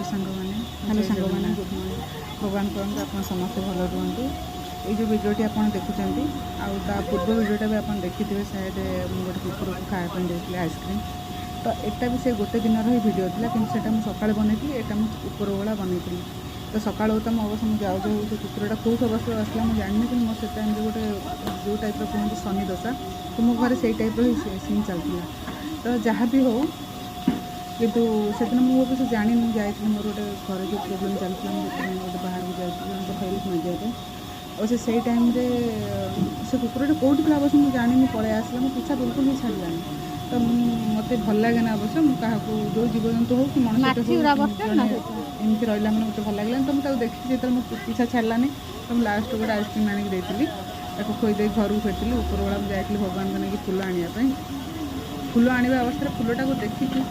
सांग मैंने हेलो सांग मैंने गुड मॉर्निंग भगवान करते आप समस्ते भल रुहतु ये जो भिडियोटी आप देखुं आ पूर्व भिडियोटा भी आप देखिथे शायद गोटे कुकुर को खायापी देती आइसक्रीम तो यहाँ भी से गोटे दिन ही भिडियो था कि सका बनई यहाँ मुझे उपर बेला बनई तो सका तो अवश्य मुझे जाऊ जाऊ से कुकुरटा कौट अवस्था आसला मुझे जानी कि मोर से टाइम गोटे जो टाइप कहते शनि दशा तो मो घर से टाइप सीन चलता तो जहाँ भी हो कितु से मुझे जानी जाइए मोर गोटे घर जो प्रोब्लेम चलता गोटे बाहर को जाइए हेल्प मागे और से टाइम से कुकुरटा कौट थी अवश्य मुझे जानी पलि आसला मो पीछा बिल्कुल भी छाड़लानी तो मत भल लगे ना अवश्य क्या जो जीवजंतु हो कि मनुष्य एमती रहा मैंने मत भल लगे तो मुझे देखी जो मो पीछा छाड़लानी तो मुझे लास्ट गोटे आइसक्रीम आनिक देती खोईदे घर को फेरती ऊपर बेला मुझे जाइए भगवान को लेकिन फूल आने फूल आने अवस्था फूलटा को देखिकी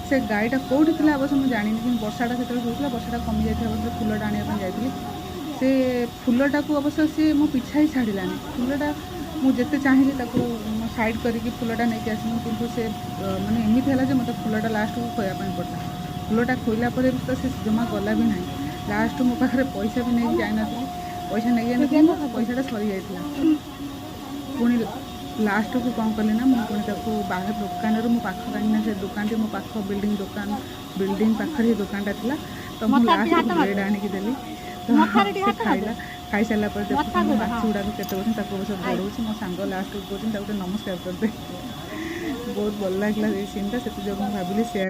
से गाईटा कौटी थी अवश्य मुझे जानी कि वर्षाटा से होता वर्षाटा कमी जाता अवस्था फूलटा आने जाइए से फूलटा को अवश्य सी मो पीछा ही छाड़लानी फूलटा मुझे चाहिए साइड करके फूलटा नहीं आसमी कि से माने एमती है मत फूलटा लास्ट को खोयापी पड़ता फूलटा खोला पर तो से जमा गला भी ना लास्ट मो पाखे पैसा भी नहीं जान पैसा नहीं जान पैसाटा सरी जाता पुणी लास्ट को कौन कली ना मुझे बाहर दुकान मो पाख कहीं से दुकान मो पाख बिल्डिंग पाखे दुकानटा था तो मुझे लास्ट ब्रेड आनिकी देली तो खाइला खाई सारा पर देखो माछ गुड़ाक केते बस बढ़ाऊँ मो सांग लास्ट को कहते नमस्कार करदे बहुत भल लगे सीनटा से भाविली सेयार